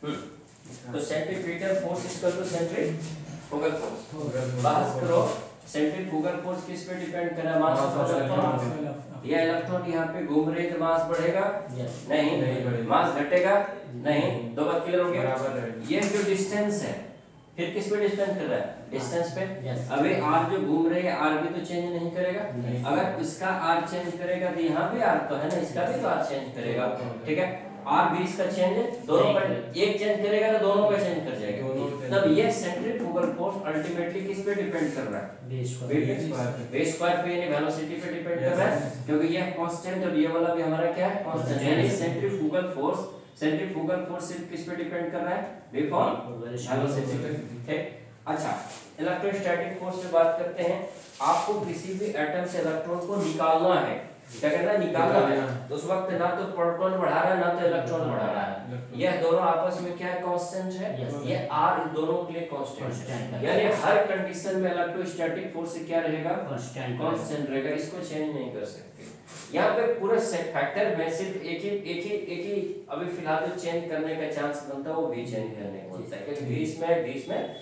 तो centrifugal force equal to centrifugal force. बात करो सेंट्रीफ्यूगल फोर्स किस पे डिपेंड कर रहा है? Mass of electron. ये इलेक्ट्रॉन यहाँ पे घूम रहे तो मास बढ़ेगा? नहीं। मास घटेगा? नहीं। दो बात क्लियर हो गया? ये जो डिस्टेंस है फिर किस पे डिपेंड कर रहा है? डिस्टेंस पे। अबे आर जो घूम रहे हैं आर भी तो चेंज नहीं करेगा। अगर इसका आर चेंज करेगा तो यहाँ भी आर तो है ना, इसका भी तो आर चेंज करेगा। ठीक है, आर भी इसका चेंज है, दोनों का एक चेंज करेगा तो दोनों का चेंज कर जाएगा। तब ये सेंट्रीफ्यूगल फोर्स अल्टीमेटली किस पे डिपेंड कर रहा है? बेस स्क्वायर पे यानी वेलोसिटी पे डिपेंड कर रहा है, क्योंकि ये कांस्टेंट और ये वाला भी हमारा क्या है? कांस्टेंट। यानी सेंट्रीफ्यूगल फोर्स सिर्फ किस पे डिपेंड कर रहा है? वेलोसिटी पे। ठीक, अच्छा इलेक्ट्रोस्टैटिक फोर्स पे बात करते हैं। आपको किसी भी एटम से इलेक्ट्रॉन को निकालना है, क्या करना है? निकालना है। तो उस वक्त ना तो प्रोटॉन बढ़ा रहा है ना तो इलेक्ट्रॉन बढ़ा रहा है, यह दोनों आपस में क्या है? कांस्टेंट है। ये आर इन दोनों के लिए कांस्टेंट है, यानी हर कंडीशन में इलेक्ट्रोस्टैटिक फोर्स क्या रहेगा? कांस्टेंट रहेगा, इसको चेंज नहीं कर सकते। यहाँ पे पूरा फैक्टर में सिर्फ एक ही अभी फिलहाल जो चेंज करने का चांस बनता है वो भी चेंज करने को बनता है, क्योंकि भी इसमें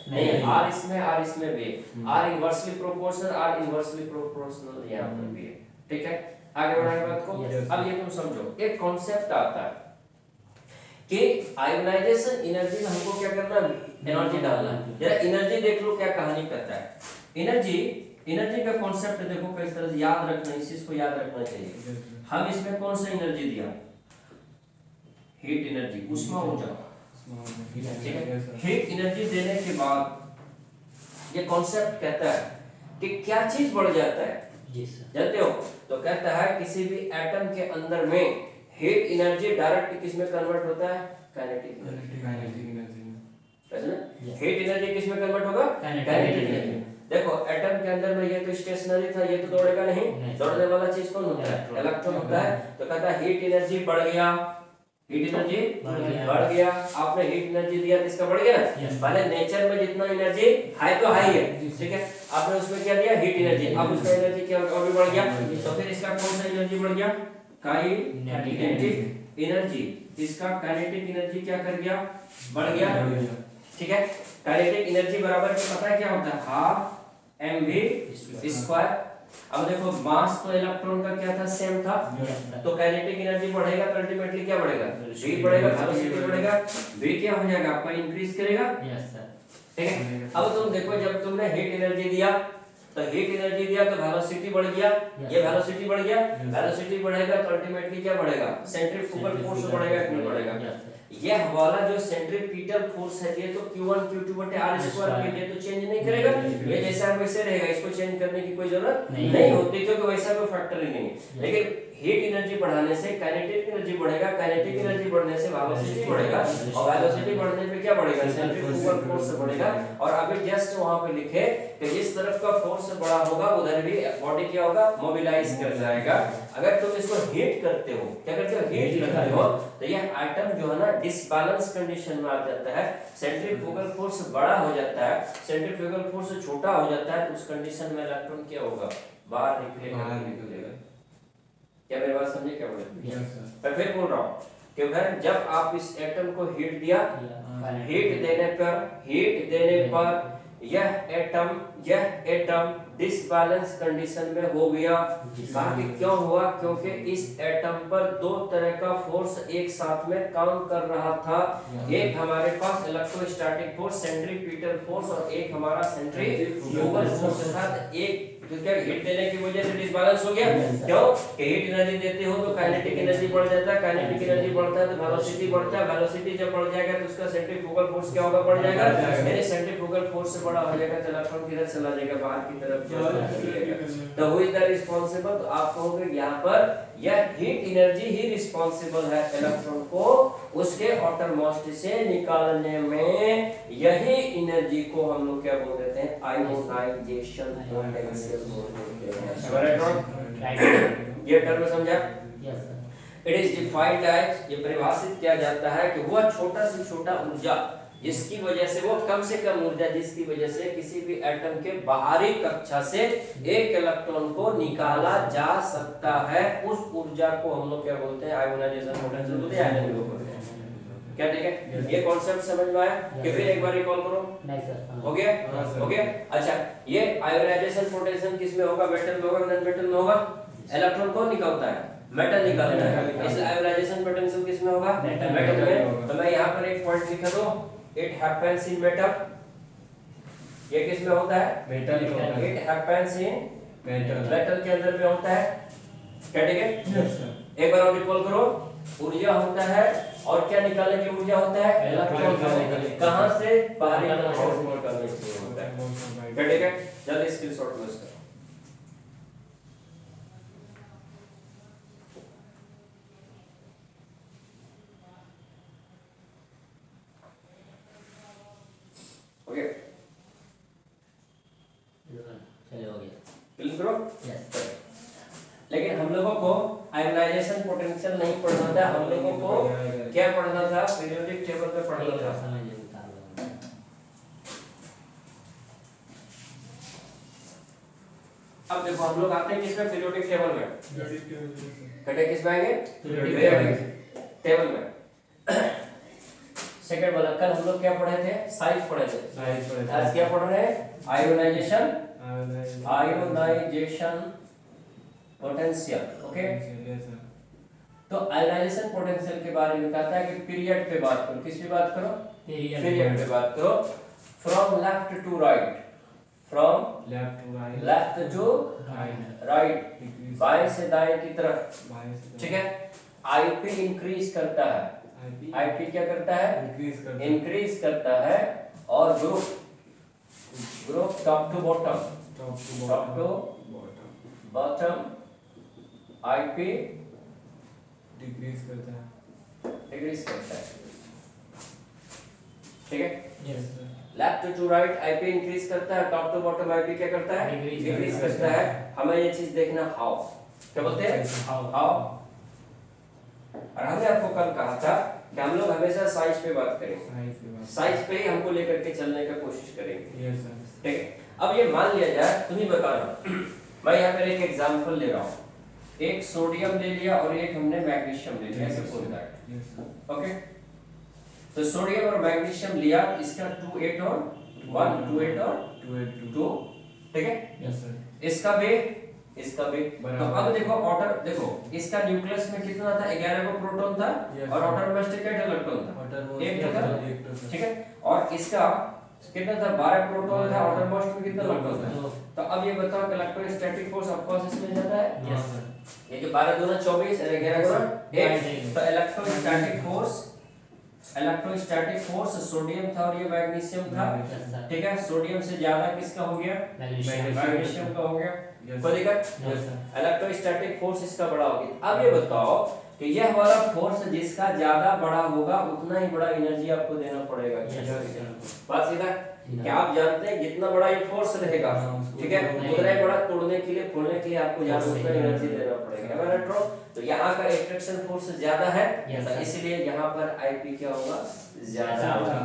नहीं, आर इसमें भी, आर इनवर्सली प्रोपोर्शनल यहाँ पर भी है। ठीक है, आगे बढ़ाएं बात को। अब ये तुम समझो, एक कॉन्सेप्ट आता है कि आयोनाइजेशन एनर्जी में हमको क्या करना है? एनर्जी डालना है। जरा एनर्जी देख लो क्या कहानी करता है। एनर्जी का कॉन्सेप्ट देखो किस तरह से याद रखना, इस चीज को याद रखना चाहिए। हम इसमें कौन सा एनर्जी दिया? हीट एनर्जी, ऊष्मा ऊर्जा। ठीक है, हीट एनर्जी देने के बाद ये कॉन्सेप्ट कहता है कि क्या चीज बढ़ जाता है? जानते हो? तो कहता है किसी भी एटम के अंदर में हीट एनर्जी डायरेक्ट किस में कन्वर्ट होता है? Kinetic energy. हीट एनर्जी किस में कन्वर्ट होगा? Kinetic energy. देखो एटम के अंदर में ये तो स्टेशनरी था, ये तो दौड़ेगा नहीं, दौड़ने वाला चीज कौन होता है? इलेक्ट्रॉन होता है। तो कहता है हीट एनर्जी बढ़ गया, हीट एनर्जी बढ़ गया। आपने हीट एनर्जी दिया तो इसका बढ़ गया ना। पहले नेचर में जितना एनर्जी हाई तो हाई है, ठीक है, आपने उसमें क्या दिया? Heat energy. अब उसका एनर्जी क्या और भी बढ़ गया, तो फिर इसका कौन सा एनर्जी बढ़ गया? Kinetic energy. इसका काइनेटिक एनर्जी क्या कर गया? बढ़ गया। ठीक है, काइनेटिक एनर्जी बराबर के पता है क्या होता है? Half mv square. अब देखो मास तो इलेक्ट्रॉन का क्या था? सेम था। तो काइनेटिक एनर्जी बढ़ेगा तो अल्टीमेटली क्या बढ़ेगा? v बढ़ेगा, वेलोसिटी बढ़ेगा। v क्या हो जाएगा? आपका इंक्रीज करेगा। ठीक है, अब तुम देखो जब तुमने हीट एनर्जी दिया तो वेलोसिटी बढ़ गया। ये वेलोसिटी बढ़ गया, वेलोसिटी बढ़ेगा तो अल्टीमेटली क्या बढ़ेगा? सेंट्रीफ्यूगल फोर्स बढ़ेगा कि नहीं बढ़ेगा? यह वाला जो सेंट्रीपिटल फोर्स है ये तो Q1 Q2 बटे r स्क्वायर पे, ये तो चेंज नहीं करेगा, ये जैसा वैसे रहेगा, इसको चेंज करने की कोई जरूरत नहीं होती क्योंकि वैसा कोई फैक्टर ही नहीं है। लेकिन हीट एनर्जी बढ़ाने से काइनेटिक एनर्जी बढ़ेगा, काइनेटिक एनर्जी बढ़ने से वेलोसिटी बढ़ेगा, और वेलोसिटी बढ़ने पे क्या बढ़ेगा? सेंट्रीफ्यूगल फोर्स बढ़ेगा। और अभी जस्ट वहां पे लिखे कि जिस तरफ का फोर्स बड़ा होगा उधर भी बॉडी क्या होगा? मोबिलाइज कर जाएगा। अगर तुम इसको हीट करते हो, क्या करते हो? हीट करते हो, तो यह एटम जो है ना डिसबैलेंस कंडीशन में आ जाता है। सेंट्रीफ्यूगल फोर्स बड़ा हो जाता है, सेंट्रीफ्यूगल फोर्स छोटा हो जाता है, तो उस कंडीशन में इलेक्ट्रॉन क्या होगा? बाहर निकलेगा। क्या मेरी बात समझे? क्या बोले? मैं फिर बोल रहा हूँ कि भाई जब आप इस एटम को हीट दिया, हीट देने पर यह एटम डिसबैलेंस कंडीशन में हो गया। कहा कि क्यों हुआ? क्योंकि इस एटम पर दो तरह का फोर्स एक साथ में काम कर रहा था। एक हमारे पास इलेक्ट्रोस्टैटिक फोर्स सेंट्रीपिटल फोर्स और एक हमारा सेंट्रीफ्यूगल फोर्स था। एक तो क्या हीट देने की वजह से डिसबैलेंस हो गया। क्यों? कि हीट एनर्जी देते हो तो काइनेटिक एनर्जी बढ़ जाता है, काइनेटिक एनर्जी बढ़ता है तो वेलोसिटी बढ़ता है, वेलोसिटी जब बढ़ जाएगा तो उसका सेंट्रीफ्यूगल फोर्स क्या होगा? बढ़ जाएगा। यानी सेंट्रीफ्यूगल फोर्स से बड़ा हो जाएगा तो इलेक्ट्रॉन किधर चला जाएगा? बाहर की तरफ चला जाएगा। तो हु इज द रिस्पांसिबल? तो आप कहोगे यहाँ पर यह हीट एनर्जी ही रिस्पांसिबल है इलेक्ट्रॉन को उसके आउटरमोस्ट से निकालने में। यही एनर्जी को हम लोग क्या बोल देते हैं? आयोनाइजेशन पोटेंशियल बोल देते हैं। ये टर्म समझा? इट इज डिफाइंड एज, ये परिभाषित किया जाता है कि वह छोटा से छोटा ऊर्जा जिसकी वजह से, वो कम से कम ऊर्जा जिसकी वजह से किसी भी एटम के बाहरी कक्षा से एक इलेक्ट्रॉन को निकाला जा सकता है, उस ऊर्जा को हम लोग क्या बोलते हैं? आयोनाइजेशन पोटेंशियल बोलते हैं। क्या ठीक है? ये कॉन्सेप्ट समझ में आया कि फिर एक बार रिकॉल करो? नहीं सर। हो गया? हो गया। अच्छा, ये आयोनाइजेशन पोटेंशियल किस में होगा? मेटल में होगा, नॉन मेटल में होगा? इलेक्ट्रॉन कौन निकालता है? मेटल निकालता है। इसलिए आयोनाइजेशन पोटेंशियल किस में होगा? मेटल में। तो मैं यहाँ पर एक पॉइंट लिख दूं, इट हैपेंस इन मेटल। ये किस में होता है? मेटल में होता है। It happens in metal. Metal के अंदर में होता है। क्या ठीक है? Yes sir. एक बार और रिकॉल करो। ऊर्जा होता है और क्या निकालने की ऊर्जा होता है? इलेक्ट्रॉन। कहां से? बाहरी कक्षाओं से निकालने के लिए होता है। क्या ठीक है? जल्दी स्क्रीनशॉट लो इसका। ओके, चलिए हो गया। क्लियर करो। यस। लेकिन हम लोगों को आयोनाइजेशन पोटेंशियल नहीं पढ़ना था, हम लोगों को क्या पढ़ना था? पीरियोडिक टेबल पे पढ़ना था। समझिए निकाल लो। अब देखो हम लोग आते हैं किसमें? पीरियोडिक टेबल में। कटे किस में आएंगे? पीरियोडिक टेबल में। सेकंड वाला कल हम लोग क्या पढ़े थे? साइज पढ़े थे। साइज पढ़े थे। आज क्या पढ़ रहे हैं? Ionization potential. Okay, yes sir. तो आयोनाइजेशन पोटेंशियल के बारे में कहता है कि पीरियड पे बात करो। किस पे बात करो? पीरियड पे बात करो। From left to right, from left to right, बाएं से दाएं की तरफ। ठीक है? आईपी इंक्रीज करता है। आईपी क्या करता है? इंक्रीज करता है। और group top to bottom IP decrease करता है। ठीक है? Yes sir. Left to right IP increase करता है, टॉप टू बॉटम आईपी क्या करता है? डिक्रीज करता है। हमें ये चीज देखना हाउ। क्या बोलते हैं? हाउ। और हमने आपको कल कहा था कि हम लोग हमेशा साइज पे बात करेंगे, साइज पे ही हमको लेकर के चलने का कोशिश करेंगे। Yes sir. ठीक है? अब ये मान लिया जाए, तुम ही बता रहा हूं, मैं यहाँ पर एक एग्जांपल ले रहा हूँ। एक सोडियम ले लिया और एक हमने मैग्नीशियम ले लिया। Suppose that. Yes sir. Okay, तो सोडियम और मैग्नीशियम लिया, इसका 2 और 1, 2 और 2। ठीक है? Yes sir. इसका भी। तो अब देखो ऑर्डर, देखो इसका न्यूक्लियस में कितना था? 11 को प्रोटॉन था। Yes, और ऑर्डर में कितना इलेक्ट्रॉन था? एक था। ठीक है? और इसका कितना था? 12 प्रोटॉन था। ऑर्डर मोस्ट में कितना इलेक्ट्रॉन था? तो अब ये बताओ कि इलेक्ट्रोस्टैटिक फोर्स ऑफ कोर्स इसमें ज्यादा है। Yes sir. ये जो 12 दूना 24 और 11 गुना 1, तो इलेक्ट्रोस्टैटिक फोर्स सोडियम था और ये मैग्नीशियम था। ठीक है? सोडियम से ज्यादा किसका हो गया? मैग्नीशियम का हो गया। कोई दिक्कत? इलेक्ट्रोस्टैटिक फोर्स इसका बड़ा हो गया। अब ये बताओ कि यह वाला फोर्स जिसका ज्यादा बड़ा होगा उतना ही बड़ा एनर्जी आपको देना पड़ेगा। बात सीधा? क्या आप जानते हैं जितना बड़ा ये फोर्स रहेगा, ठीक है, उतना ही बड़ा तोड़ने के लिए, खोलने के लिए आपको ज्यादा उतना एनर्जी देना पड़ेगा। तो यहाँ का एट्रैक्शन फोर्स ज्यादा है, तो इसलिए यहाँ पर आईपी क्या होगा? ज्यादा होगा।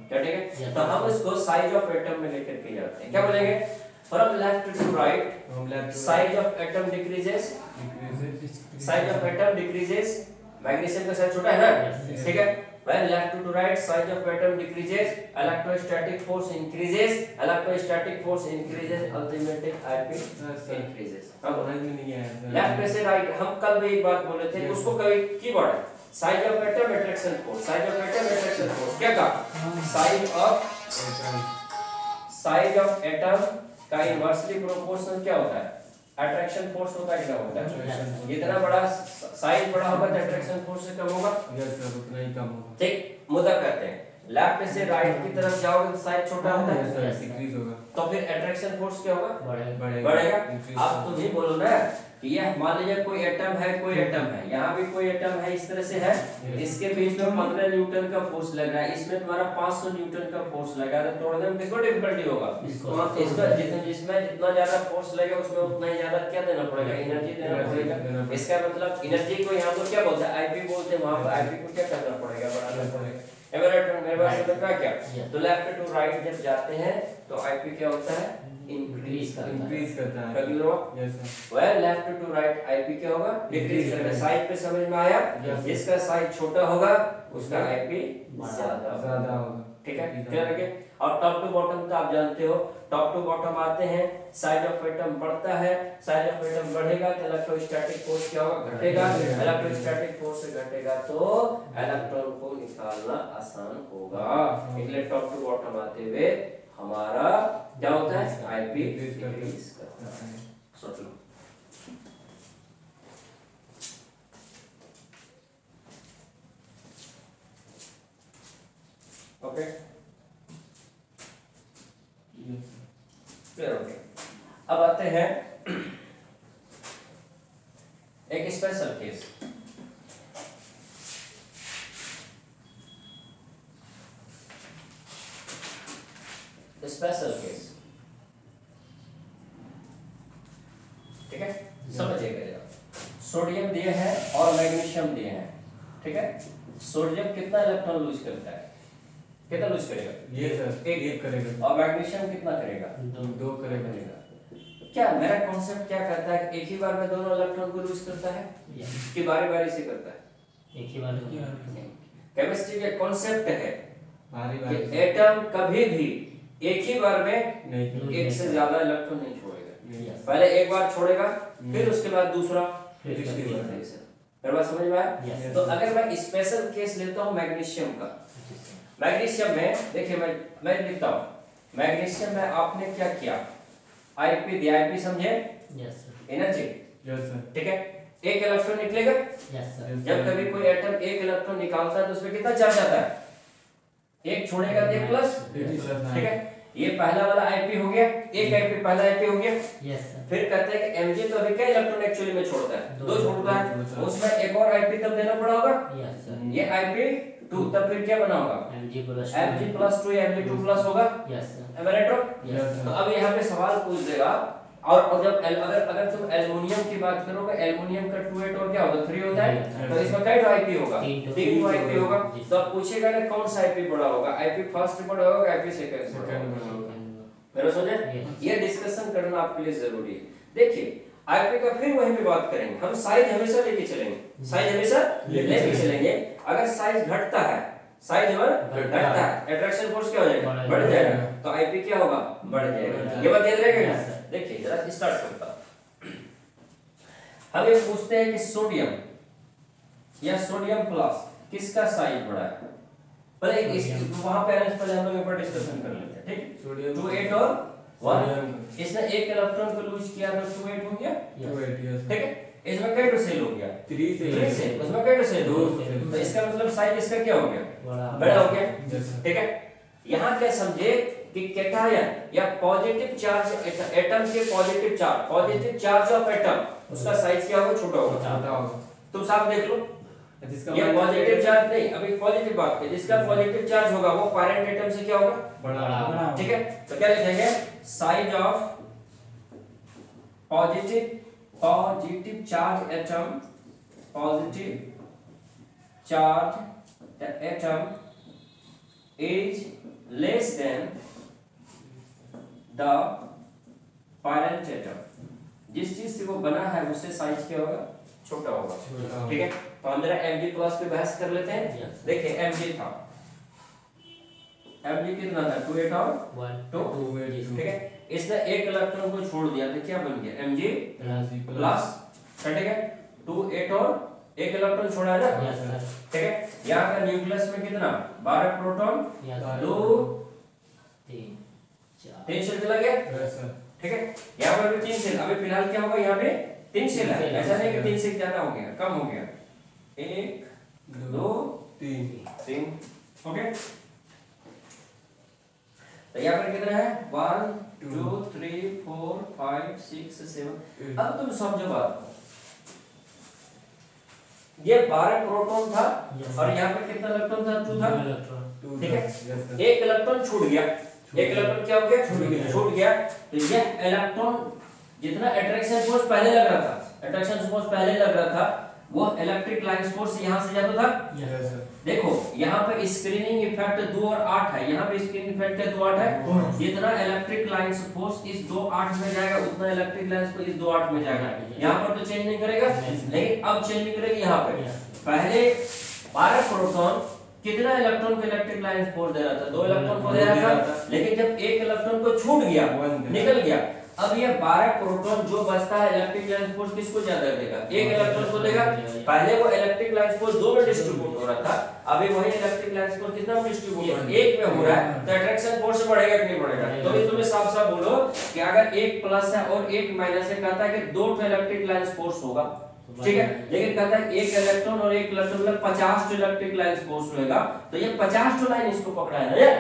क्या ठीक है? तो हम इसको साइज ऑफ एटम में लेकर के जाते हैं। क्या बोलेंगे? From left to right size of atom decreases. Size of atom decreases. Magnesium का साइज छोटा है ना? ठीक है? When left to right, size of atom decreases, electrostatic force increases, ultimately IP increases. Left में से राइट, हम कल भी एक बात बोले थे, उसको कभी कीवर्ड है size of atom attraction force. Size of atom attraction force क्या कहा? साइज ऑफ एटम का इनवर्सली प्रोपोर्शनल क्या होता है? अट्रैक्शन फोर्स होता है। क्या होता है? जितना बड़ा साइज बड़ा होगा तो अट्रैक्शन फोर्स से कम होगा। यस सर, उतना ही कम होगा। ठीक, मुद्दा कहते हैं लेफ्ट से राइट की तरफ जाओगे तो साइज छोटा होता है, डिक्रीज होगा, तो फिर अट्रैक्शन फोर्स क्या होगा? बढ़ेगा। अब तुम ही बोलो ना कि यह मान लीजिए कोई एटम है, यहाँ भी कोई एटम है, इस तरह से है, इसके बीच में 15 न्यूटन का फोर्स लग रहा है, इसमें तुम्हारा 500 न्यूटन का फोर्स लगा है, तो तोड़ने में किसको डिफिकल्टी होगा? इसमें जितना ज्यादा फोर्स लगेगा उसमें उतना ही ज्यादा क्या देना पड़ेगा? एनर्जी देना पड़ेगा। इसका मतलब एनर्जी को यहाँ पर क्या बोलते हैं? आईपी बोलते हैं। वहां पर आईपी को क्या करना पड़ेगा? बढ़ाना पड़ेगा। मेरे पास समझ में क्या? तो लेफ्ट टू राइट जब जाते हैं तो आईपी क्या होता है? इंक्रीज करता है। कर लो। Yes sir. Well left to right IP क्या होगा? डिक्रीज करता है। साइज पे समझ में आया? जिसका साइज छोटा होगा उसका आईपी ज्यादा होगा। ज्यादा होगा। ठीक है, क्लियर है क्या? और टॉप टू बॉटम तो आप जानते हो, टॉप टू बॉटम आते हैं, साइज ऑफ एटम बढ़ता है, साइज ऑफ एटम बढ़ेगा तो इलेक्ट्रोस्टैटिक फोर्स क्या होगा? घटेगा। इलेक्ट्रोस्टैटिक फोर्स से घटेगा तो इलेक्ट्रॉन को निकालना आसान होगा। इसलिए टॉप टू बॉटम आते हुए हमारा क्या होता है? आईपी डिक्रीज करता है। सोच लो। ओके, क्लियर हो गया। अब आते हैं एक स्पेशल केस। स्पेशल केस, ठीक है, समझिएगा। सोडियम दिए हैं और मैग्नीशियम दिए हैं, ठीक है। सोडियम कितना इलेक्ट्रॉन लूज करता है? कितना लूज करेगा? ये सर एक करेगा। और मैग्नीशियम कितना करेगा? दो करेगा। क्या मेरा कॉन्सेप्ट क्या करता है? एक ही बार में दोनों इलेक्ट्रॉन को लूज करता है कि बारी बारी से करता है? एक ही बार केमिस्ट्री का कॉन्सेप्ट है बारी कि बारी एटम कभी भी एक ही बार में नहीं एक से ज्यादा इलेक्ट्रॉन नहीं छोड़ेगा। नहीं। पहले एक बार छोड़ेगा, फिर उसके बाद दूसरा, फिर तीसरी तीसरा। बार ऐसे। मेरे बात समझ में आया? Yes. तो अगर मैं स्पेशल केस लेता हूँ मैग्नीशियम का, मैग्नीशियम में देखिए मैं लिखता हूँ मैग्नीशियम में आपने क्या किया? आईपी दिया, आईपी समझे? Yes sir. Energy, yes sir. ठीक है। एक इलेक्ट्रॉन निकलेगा। Yes sir. जब कभी कोई एटम एक इलेक्ट्रॉन निकालता है तो उसमें कितना चार्ज आता है? एक छोड़ेगा तो एक प्लस, ठीक है। ये पहला वाला आईपी हो गया, एक आईपी पहला आईपी हो गया। Yes sir. फिर कहते हैं कि एमजी तो अभी क्या इलेक्ट्रॉन एक्चुअली में छोड़ता है? दो दो छोड़ता है। दो। उसमें एक और आईपी तब देना पड़ा होगा। Yes sir. ये आईपी 2 तब फिर क्या बना होगा? Mg प्लस Mg+2 या Mg2 प्लस होगा। Yes sir. Am I right? Yes तो अब यहाँ पे सवाल पूछ देगा, और जब अगर तुम एल्युमिनियम की बात करोगे, एल्युमिनियम का 2 और क्या होता है? 3 होता है। तो इसमें क्या आईपी होगा? 3 आईपी होगा। तो अब पूछेगा ना कौन सा आईपी बड़ा होगा? आईपी फर्स्ट बड़ा होगा, आईपी सेकंड बड़ा होगा? मेरा समझे? ये डिस्कशन करना आपके लिए जरूरी है। देखिए आईपी का फिर वहीं पे बात करेंगे हम, साइज हमेशा लेके चलेंगे, साइज हमेशा लेके चलेंगे। अगर साइज घटता है, साइज अगर घटता है, अट्रैक्शन फोर्स क्या हो जाएगा? बढ़ जाएगा। तो आईपी क्या होगा? बढ़ जाएगा। ये बात याद रहेगा। देखिए जरा स्टार्ट करता हूं। हम ये पूछते हैं कि सोडियम या सोडियम प्लस किसका साइज बड़ा है? पहले वहां पे पहले हम लोग ऊपर डिस्कशन कर लेते हैं, ठीक? सोडियम 2 8 और 1। इसने एक इलेक्ट्रॉन को लूज किया तो 2 8 हो गया, 2 8 ठीक है। इसमें कितने सेल हो गया? 3 से। उसमें कितने सेल? 2। तो इसका मतलब साइज इसका क्या हो गया? बड़ा हो गया, ठीक है। यहाँ क्या समझे कि कैटायन या पॉजिटिव चार्ज एटम के पॉजिटिव चार्ज ऑफ एटम उसका साइज क्या होगा? छोटा होगा। तुम साफ देख लो, ये पॉजिटिव चार्ज नहीं, अभी पॉजिटिव बात है, जिसका पॉजिटिव चार्ज होगा वो पैरेंट एटम से क्या होगा? बड़ा। ठीक है। तो क्या लिखेंगे? Size of positive charge atom, positive charge atom is less than the parent atom। जिस चीज से वो बना है उससे साइज क्या होगा? छोटा होगा, ठीक है। तो हम जरा Mg+ पे बहस कर लेते हैं। देखिए Mg था, Mg कितना था? 2 8 और 1 2, ठीक है। इसने एक इलेक्ट्रॉन को छोड़ दिया तो क्या बन गया? Mg+, ठीक है। 2 8 और एक इलेक्ट्रॉन छोड़ा है ना, ठीक है। यहाँ का न्यूक्लियस में कितना? 12 प्रोटॉन, 2 3 सेल चला गया, ठीक है। यहाँ पर भी 3 सेल, अभी फिलहाल क्या होगा? यहाँ पे 3 सेल है, ऐसा नहीं कि 3 से ज्यादा हो गया, कम हो गया। 1 2 3, ओके। तो यहाँ पर कितना है? 1 2 3 4 5 6 7। अब तुम समझो बात को, ये 12 प्रोटॉन था और यहाँ पे कितना इलेक्ट्रॉन था? 2 था, ठीक है। एक इलेक्ट्रॉन छूट गया, एक इलेक्ट्रॉन क्या हो गया? छूट गया। तो ये इलेक्ट्रॉन जितना अट्रैक्शन फोर्स पहले लग रहा था, वो इलेक्ट्रिक लाइन फोर्स यहाँ से जाता था। देखो यहाँ पे स्क्रीनिंग इफेक्ट 2 और 8 है, यहाँ पे स्क्रीनिंग इफेक्ट 2 8 है। जितना इलेक्ट्रिक लाइन फोर्स इस 2 8 में जाएगा उतना इलेक्ट्रिक लाइन फोर्स इस 2 8 में जाएगा। यहाँ पर तो चेंज नहीं करेगा, लेकिन अब चेंज करेगा। यहाँ पे पहले 12 प्रोटॉन कितना इलेक्ट्रॉन को इलेक्ट्रिक लाइन फोर्स दे रहा था? 2 इलेक्ट्रॉन को दे रहा था, लेकिन जब एक इलेक्ट्रॉन को छूट गया, निकल गया, अब ये 12 प्रोटॉन जो बचता है इलेक्ट्रिक लाइन फोर्स किसको ज्यादा देगा? एक इलेक्ट्रॉन को देगा। पहले वो इलेक्ट्रिक लाइन फोर्स 2 में डिस्ट्रीब्यूट हो रहा था, अभी वही इलेक्ट्रिक लाइन फोर्स कितना में डिस्ट्रीब्यूट हो रहा है? 1 में हो रहा है, तो अट्रैक्शन फोर्स बढ़ेगा कि नहीं बढ़ेगा? तो ये तुम्हें साफ साफ बोलो कि अगर एक प्लस है और एक माइनस है, कहता है कि 2 इलेक्ट्रिक लाइन फोर्स होगा, ठीक है, लेकिन कहता है एक इलेक्ट्रॉन और एक इलेक्ट्रॉन मतलब 50 इलेक्ट्रिक लाइन फोर्स होगा, तो ये 50 लाइन इसको पकड़ा है ना यार,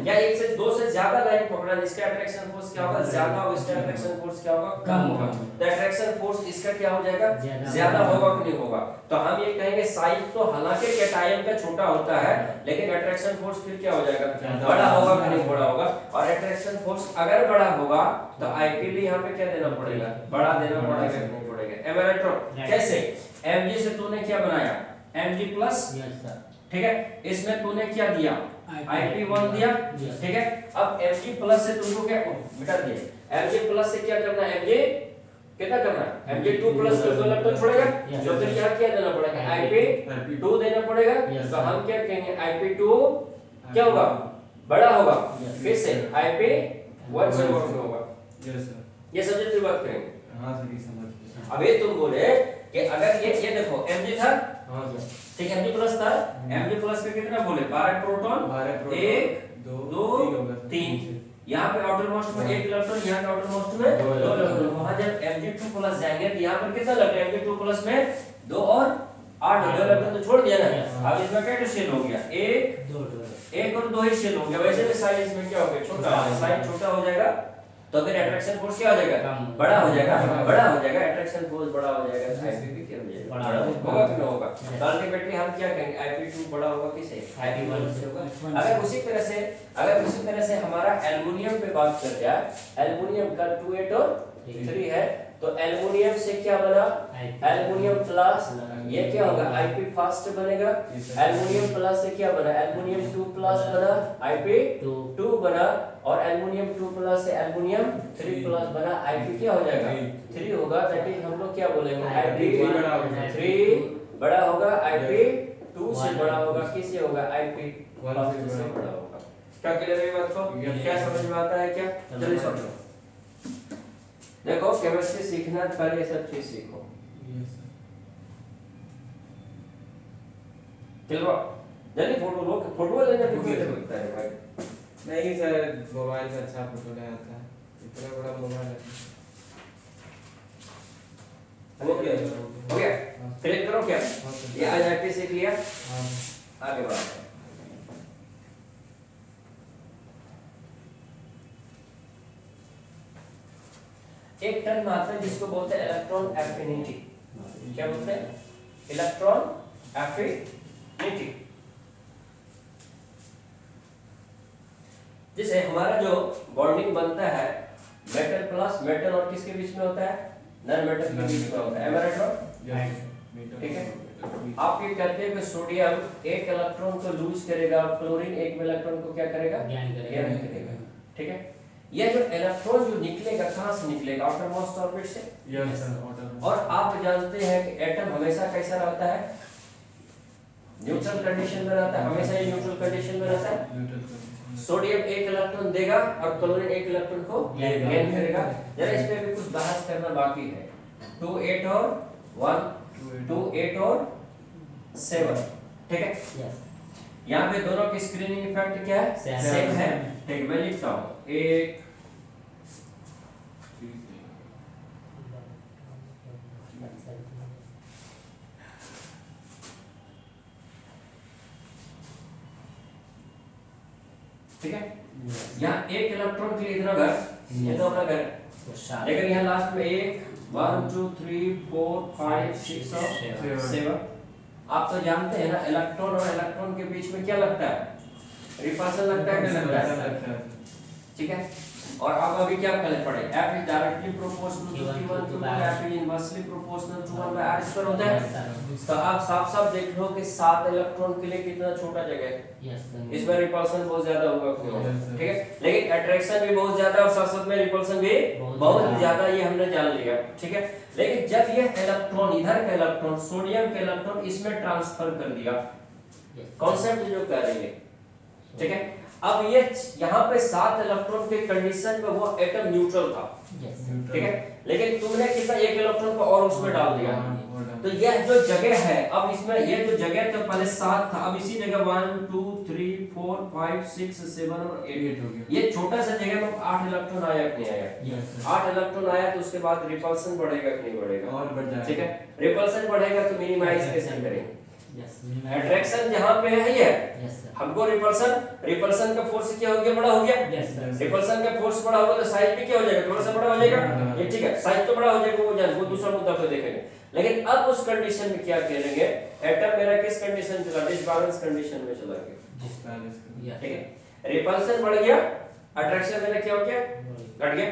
या एक से 2 से ज्यादा लाइन पकड़ा है, इसका अट्रैक्शन फोर्स क्या होगा? ज्यादा, और इसका अट्रैक्शन फोर्स क्या होगा? कम होगा। तो अट्रैक्शन फोर्स इसका क्या हो जाएगा? ज्यादा होगा कि नहीं होगा? तो हम ये कहेंगे साइज तो हालांकि कैटायन का छोटा होता है, लेकिन अट्रैक्शन फोर्स फिर क्या हो जाएगा? बड़ा होगा कि नहीं बड़ा होगा? और अट्रैक्शन फोर्स अगर बड़ा होगा तो आई के लिए यहाँ पे क्या देना पड़ेगा? बड़ा देना पड़ेगा कि नहीं पड़ेगा? कैसे? Mg से तूने क्या बनाया? Mg प्लस, ठीक है, इसमें तूने क्या दिया? Ip1 दिया, ठीक है। अब Mg प्लस से तुमको क्या मिटा दिया? Mg प्लस से क्या करना है? Mg कितना करना है? Mg2 प्लस तो इलेक्ट्रॉन छोड़ेगा, तो फिर यहाँ क्या देना पड़ेगा? Ip2 देना पड़ेगा। तो हम क्या कहेंगे? Ip2 क्या होगा? बड़ा होगा। फिर से Ip1 से बड़ा होगा। ये समझे फिर बात करेंगे। हाँ सर, समझ गया। अब ये तुम बोले कि अगर ये देखो Mg था, हाँ सर, ठीक है, Mg प्लस था, Mg प्लस का कितना बोले? 12 प्रोटॉन, 1 2 3, यहाँ पे आउटर मोस्ट में 1 इलेक्ट्रॉन, यहाँ पे आउटर मोस्ट में 2 इलेक्ट्रॉन। वहां जब Mg2 प्लस जाएंगे तो यहाँ पर कितना लगेगा? Mg2 प्लस में 2 और 8 इलेक्ट्रॉन तो छोड़ दिया ना। अब इसमें क्या शेल हो गया? 1 और 2 ही शेल हो गया। वैसे भी साइज में क्या हो गया? छोटा, साइज छोटा हो जाएगा, तो फिर अट्रैक्शन फोर्स क्या हो जाएगा? बड़ा हो जाएगा, बड़ा हो जाएगा, अट्रैक्शन फोर्स बड़ा हो जाएगा, साइज भी क्या हो जाएगा? बड़ा होगा कि नहीं होगा? तो अल्टीमेटली हम क्या कहेंगे? Ip2 बड़ा होगा किसे? Ip1 से होगा। अगर उसी तरह से हमारा एल्युमिनियम पे बात कर जाए, एल्युमिनियम का 2 8 और 3 है, तो एल्युमिनियम से क्या बना? एल्युमिनियम प्लस, ये क्या होगा? Ip फर्स्ट बनेगा। एल्युमिनियम प्लस से क्या बना? एल्युमिनियम 2 प्लस बना, Ip2 बना, और एल्युमिनियम 2 प्लस से एल्युमिनियम 3 प्लस बना, Ip क्या हो जाएगा? 3 होगा। दैट इज हम लोग क्या बोलेंगे? Ip3 बड़ा होगा, Ip2 से बड़ा होगा, किससे होगा? Ip1 से बड़ा होगा। क्या क्लियर है बात को? क्या समझ में आता है क्या? जल्दी समझो। देखो केमिस्ट्री सीखना पहले ये सब चीज सीखो। चलो जल्दी फोटो लो, फोटो लेने कितने लगता है भाई? नहीं सर, मोबाइल से अच्छा फोटो नहीं आता है, इतना बड़ा मोबाइल है। हो गया? क्लिक करो क्या? ये आज आपके सीख लिया, आगे बढ़ो। एक टर्म आता है जिसको बोलते हैं इलेक्ट्रॉन एफिनिटी। क्या बोलते हैं? Electron affinity. जैसे हमारा जो बॉन्डिंग बनता है मेटल प्लस मेटल और किसके बीच में होता है? नॉन मेटल के बीच में होता है। एम आई राइट? ठीक है। आप ये कहते हैं कि सोडियम एक इलेक्ट्रॉन को लूज करेगा, क्लोरीन एक इलेक्ट्रॉन को क्या करेगा? गेन करेगा। ठीक है। यह जो इलेक्ट्रॉन जो निकलेगा कहां से निकलेगा? आउटर मोस्ट ऑर्बिट से। Yes sir. और आप जानते हैं कि एटम हमेशा कैसा रहता है? न्यूट्रल कंडीशन में रहता है, हमेशा ये न्यूट्रल कंडीशन में रहता है। सोडियम एक इलेक्ट्रॉन देगा और क्लोरीन एक इलेक्ट्रॉन को गेन करेगा। जरा इस पे भी कुछ बहस करना बाकी है। 2 8 और 1, 2 8 और 7, ठीक है। यहाँ पे दोनों की स्क्रीनिंग इफेक्ट क्या है? सेम है। ठीक, मैं लिखता हूँ 1 ठीक है। यहाँ एक इलेक्ट्रॉन के लिए इतना घर, ये तो अपना घर है। लेकिन यहाँ लास्ट में 1 1 2 3 4 5 6 और 7। आप तो जानते हैं ना इलेक्ट्रॉन और इलेक्ट्रॉन के बीच में क्या लगता है? रिपल्सन लगता है, क्या लगता है? ठीक है। और अब अभी क्या पढ़े? F is directly proportional to T1 to F is inversely proportional to 1 by R square होता है। तो आप साफ-साफ देख लो कि 7 इलेक्ट्रॉन के लिए कितना छोटा जगह है। इसमें रिपल्सन बहुत ज्यादा होगा, ठीक है। लेकिन अट्रैक्शन भी बहुत ज्यादा और साथ-साथ में रिपल्सन भी बहुत ज्यादा, ये हमने जान लिया, ठीक है। लेकिन जब ये इलेक्ट्रॉन, इधर का इलेक्ट्रॉन, सोडियम का इलेक्ट्रॉन इसमें ट्रांसफर कर दिया, कॉन्सेप्ट जो कर रही है, ठीक है। अब ये यहाँ पे 7 इलेक्ट्रॉन के कंडीशन में वो एटम न्यूट्रल था, ठीक है, लेकिन तुमने कितना 1 इलेक्ट्रॉन को और उसमें डाल दिया, तो यह जो जगह है, अब इसमें ये जो जगह तो पहले 7 था, अब इसी जगह 1 2 3 4 5 6 7 और 8 हो गया। ये छोटा सा जगह में 8 इलेक्ट्रॉन आया कि नहीं आया? 8 इलेक्ट्रॉन आया, तो उसके बाद रिपल्सन बढ़ेगा कि नहीं बढ़ेगा? और बढ़ जाएगा, ठीक है। रिपल्सन बढ़ेगा तो मिनिमाइज कैसे करेंगे? अट्रैक्शन जहां पे है ये हमको रिपल्सन का फोर्स क्या हो गया? बड़ा हो गया। रिपल्सन का फोर्स बड़ा होगा तो साइज भी क्या हो जाएगा? थोड़ा सा बड़ा हो जाएगा, ये ठीक है, साइज तो बड़ा हो जाएगा, वो दूसरा मुद्दा पे देखेंगे। लेकिन अब उस कंडीशन में क्या करेंगे? एटम मेरा किस कंडीशन चला? डिसबैलेंस कंडीशन में चला गया, ठीक है। रिपल्सन बढ़ गया, अट्रैक्शन मेरा क्या हो गया? घट गया।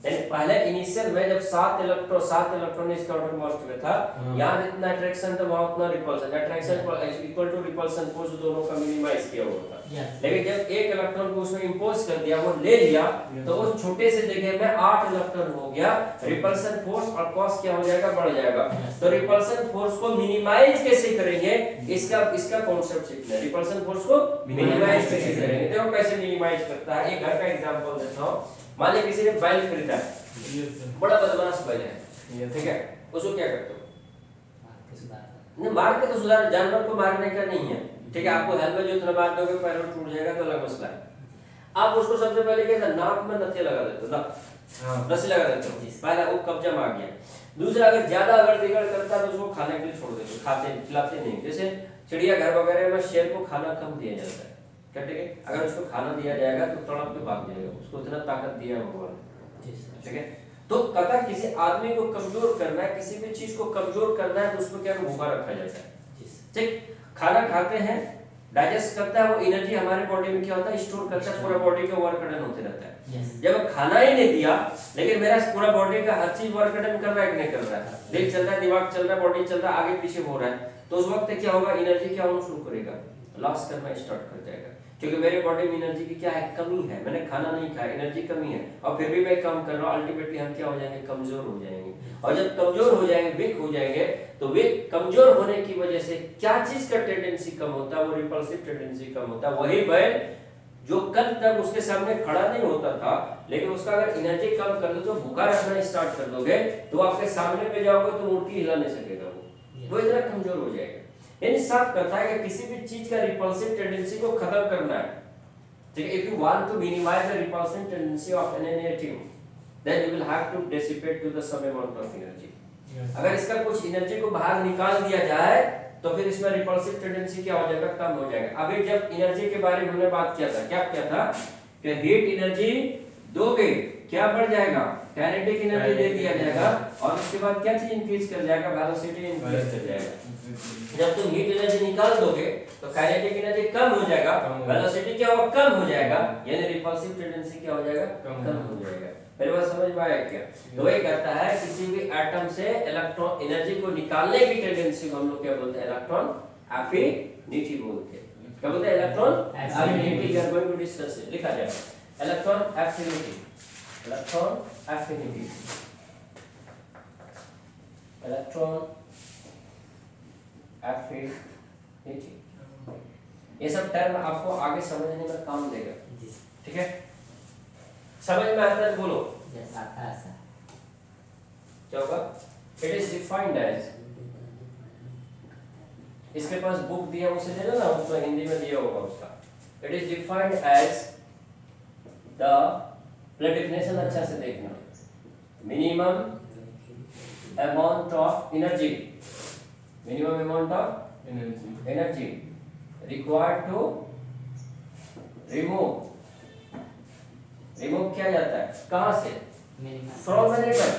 यानी पहले इनिशियल में जब 7 इलेक्ट्रॉन इसका आउटरमोस्ट में था, यहाँ जितना अट्रैक्शन था वहां उतना repulsion, attraction equal to repulsion force दोनों का मिनिमाइज किया हुआ था। लेकिन जब 1 इलेक्ट्रॉन को उसमें इंपोज कर दिया, वो ले लिया, तो वो छोटे से जगह में 8 इलेक्ट्रॉन हो गया, रिपल्सन फोर्स और कॉस क्या हो जाएगा? बढ़ जाएगा। तो रिपल्सन फोर्स को मिनिमाइज कैसे करेंगे? इसका कॉन्सेप्ट सीखना है। रिपल्सन फोर्स को मिनिमाइज कैसे करेंगे? देखो कैसे मिनिमाइज करता है। एक घर का एग्जांपल देता हूं। मान लीजिए किसी ने बैल खरीदा है, बड़ा बदमाश बैल है, ठीक है, उसको क्या करते हो? नहीं, मार के तो सुधार, जानवर को मारने का नहीं है, ठीक है। आपको हेलमेट जो इतना मार दोगे पैर टूट जाएगा तो अलग मसला है। आप उसको सबसे पहले क्या था? नाक में नथिया लगा देते हो, रस्सी लगा देते हो, पहला वो कब्जा मार गया। दूसरा, अगर ज्यादा अगर दिगड़ करता है तो उसको खाने के लिए छोड़ देते हो, खाते खिलाते नहीं। जैसे चिड़ियाघर वगैरह में शेर को खाना कम दिया जाता है, क्या ठीक है, अगर उसको खाना दिया जाएगा तो तड़प के भाग जाएगा, उसको इतना ताकत दिया है भगवान ने, ठीक है। तो कथा किसी आदमी को कमजोर करना है, किसी भी चीज को कमजोर करना है तो उसको क्या भूखा रखा जाता है, ठीक। खाना खाते हैं, डाइजेस्ट करता है, वो एनर्जी हमारे बॉडी में क्या होता है? स्टोर करता है, पूरा बॉडी का वर्क डन होते रहता है। जब खाना ही नहीं दिया, लेकिन मेरा पूरा बॉडी का हर चीज वर्क डन कर रहा है कि नहीं कर रहा है? दिल चल रहा है, दिमाग चल रहा है, बॉडी चल रहा है, आगे पीछे हो रहा है, तो उस वक्त क्या होगा? एनर्जी क्या होना शुरू करेगा? लॉस करना स्टार्ट कर जाएगा, क्योंकि मेरे बॉडी में एनर्जी की क्या है? कमी है, मैंने खाना नहीं खाया, एनर्जी कमी है, और फिर भी मैं काम कर रहा हूँ। अल्टीमेटली हम क्या हो जाएंगे? कमजोर हो जाएंगे। और जब कमजोर हो जाएंगे, वीक हो जाएंगे, तो वीक कमजोर होने की वजह से क्या चीज का टेंडेंसी कम होता है? वो रिपल्सिव टेंडेंसी कम होता है। वही बैल जो कल तक उसके सामने खड़ा नहीं होता था, लेकिन उसका अगर एनर्जी कम कर दो, तो भूखा रखना स्टार्ट कर दोगे, तो आपके सामने पे जाओगे तो मुट्ठी हिला नहीं सकेगा, वो इतना कमजोर हो जाएगा। यानी साफ करता है कि किसी भी चीज का रिपल्सिव टेंडेंसी को खत्म करना है, ठीक है। If you want to minimise the repulsive tendency of an atom, then you will have to dissipate to the some amount of energy. अगर इसका कुछ एनर्जी को बाहर निकाल दिया जाए, तो फिर इसमें रिपल्सिव टेंडेंसी क्या हो जाएगा? कम हो जाएगा। अभी जब एनर्जी के बारे में हमने बात किया था, क्या किया था कि हीट एनर्जी दोगे, क्या बढ़ जाएगा? काइनेटिक एनर्जी दे दिया जाएगा, और उसके बाद क्या चीज इंक्रीज कर जाएगा? वेलोसिटी इंक्रीज कर जाएगा। जब तुम हीट एनर्जी निकाल दोगे तो काइनेटिक एनर्जी कम हो जाएगा, वेलोसिटी क्या होगा? कम हो जाएगा, यानी रिपल्सिव टेंडेंसी क्या हो जाएगा? कम हो जाएगा। मेरे बात समझ में आया क्या? तो वही कहता है किसी भी एटम से इलेक्ट्रॉन एनर्जी को निकालने की टेंडेंसी को हम लोग क्या बोलते हैं? इलेक्ट्रॉन एफिनिटी बोलते हैं। क्या बोलते हैं? Electron affinity. We are going to discuss it. लिखा जाए electron affinity, electron affinity, electron affinity. ये सब टर्म आपको आगे समझने में काम देगा, ठीक है। समझ में आता है? बोलो। यस, आता है सर। क्या होगा? इट इज डिफाइंड एज, इसके पास बुक दिया उसे दे ना, उसमें हिंदी में दिया होगा उसका। It is defined as the, definition अच्छा से देखना, minimum amount of energy, minimum amount of energy required to remove किया जाता है, कहां से? From an atom.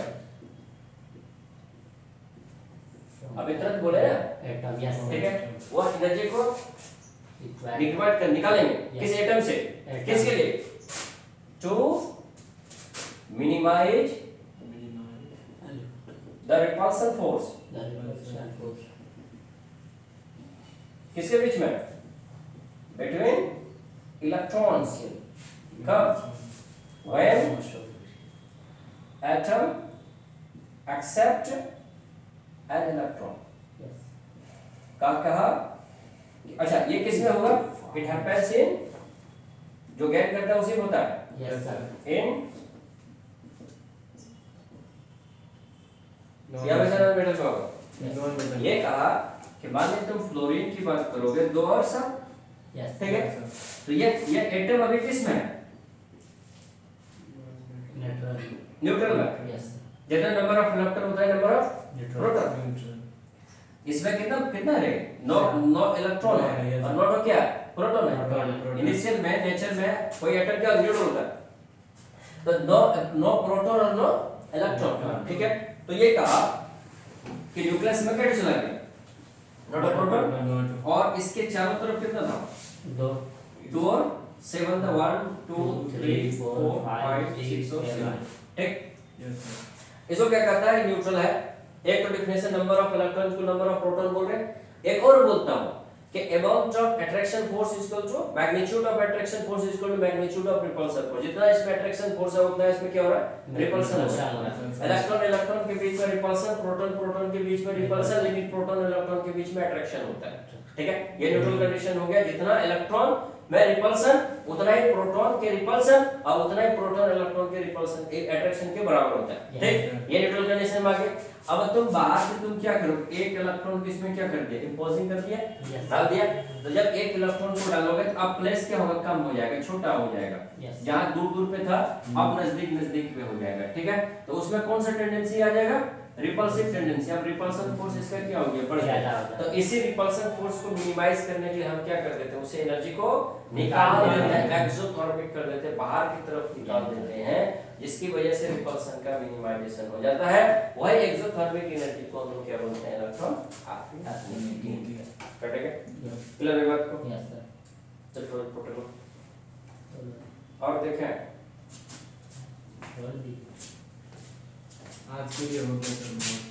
अभी तुरंत बोले ना एटम, यस, ठीक है। वो एनर्जी को रिक्वायर्ड कर निकालेंगे किस एटम से? किसके लिए? To minimise the repulsion force. किसके बीच में? Between electrons. कब? when atom accept an electron। का कहा अच्छा ये किस में होगा? इट हैपेंस इन, जो गेन करता है उसी में होता है, Yes, sir. इन या वैसा मेटल का होगा। Non metal. ये कहा कि मान लीजिए तुम फ्लोरीन की बात करोगे, दो और सब, Yes, ठीक है, तो ये एटम अभी किस में है? Neutral. न्यूट्रल में। Yes, sir. जितना नंबर ऑफ इलेक्ट्रॉन होता है number of Neutral. Proton. Neutral. इसमें कितना कितना है? 9 इलेक्ट्रॉन है Yes. और 9 क्या है? प्रोटॉन है। प्रोटॉन। इनिशियल में नेचर में कोई एटम क्या न्यूट्रल होता है, तो 9 प्रोटॉन और 9 इलेक्ट्रॉन, ठीक है। तो ये कहा कि न्यूक्लियस में क्या चला गया? नॉट अ प्रोटॉन, और इसके चारों तरफ कितना था? 2 2 और 7 था, 1 2 3 4 5 6 और 7, ठीक। Yes sir. इसको क्या करता है? न्यूट्रल है। एक तो डिफिनेशन नंबर ऑफ इलेक्ट्रॉन्स को नंबर ऑफ प्रोटॉन बोल रहे हैं। एक और बोलता हूं कि amount of attraction force is equal to magnitude of attraction force is equal to magnitude of repulsion force. जितना इसमें अट्रैक्शन फोर्स है उतना इसमें क्या हो रहा है? रिपल्सन हो रहा है। इलेक्ट्रॉन इलेक्ट्रॉन के बीच में रिपल्सन, प्रोटॉन प्रोटॉन के बीच में रिपल्सन, लेकिन प्रोटॉन इलेक्ट्रॉन के बीच में अट्रैक्शन होता है, ठीक है। ये न्यूट्रल कंडीशन हो गया। जितना इलेक्ट्रॉन में रिपल्सन उतना ही प्रोटॉन के रिपल्सन और उतना ही प्रोटॉन इलेक्ट्रॉन के रिपल्सन अट्रैक्शन के बराबर होता है, ठीक। ये न्यूट्रल कंडीशन में आ गया। अब तुम बाहर से तुम क्या करो? एक इलेक्ट्रॉन को इसमें क्या कर दिया? इंपोजिंग कर दिया, डाल दिया। तो जब एक इलेक्ट्रॉन को डालोगे तो अब प्लेस क्या होगा? कम हो जाएगा, छोटा हो जाएगा। Yes. जहां दूर दूर पे था अब नजदीक नजदीक पे हो जाएगा, ठीक है। तो उसमें कौन सा टेंडेंसी आ जाएगा? Repulsive tendency. अब रिपल्सन फोर्स इसका क्या हो गया? बढ़ ज्यादा गया। हो गया। तो इसी रिपल्सन फोर्स को मिनिमाइज करने के लिए हम क्या कर देते हैं? उसे एनर्जी को निकाल देते हैं, एक्सोथर्मिक कर देते हैं, बाहर की तरफ निकाल देते हैं, जिसकी वजह से रिपल्सन का मिनिमाइजेशन हो जाता है। वही एक्सोथर्मिक एनर्जी को हम क्या बोलते हैं? Electron affinity. कटेगा? क्लियर है बात को? Yes, sir. चलो प्रोटोकॉल और देखें। और भी आज के लिए हो गया सर।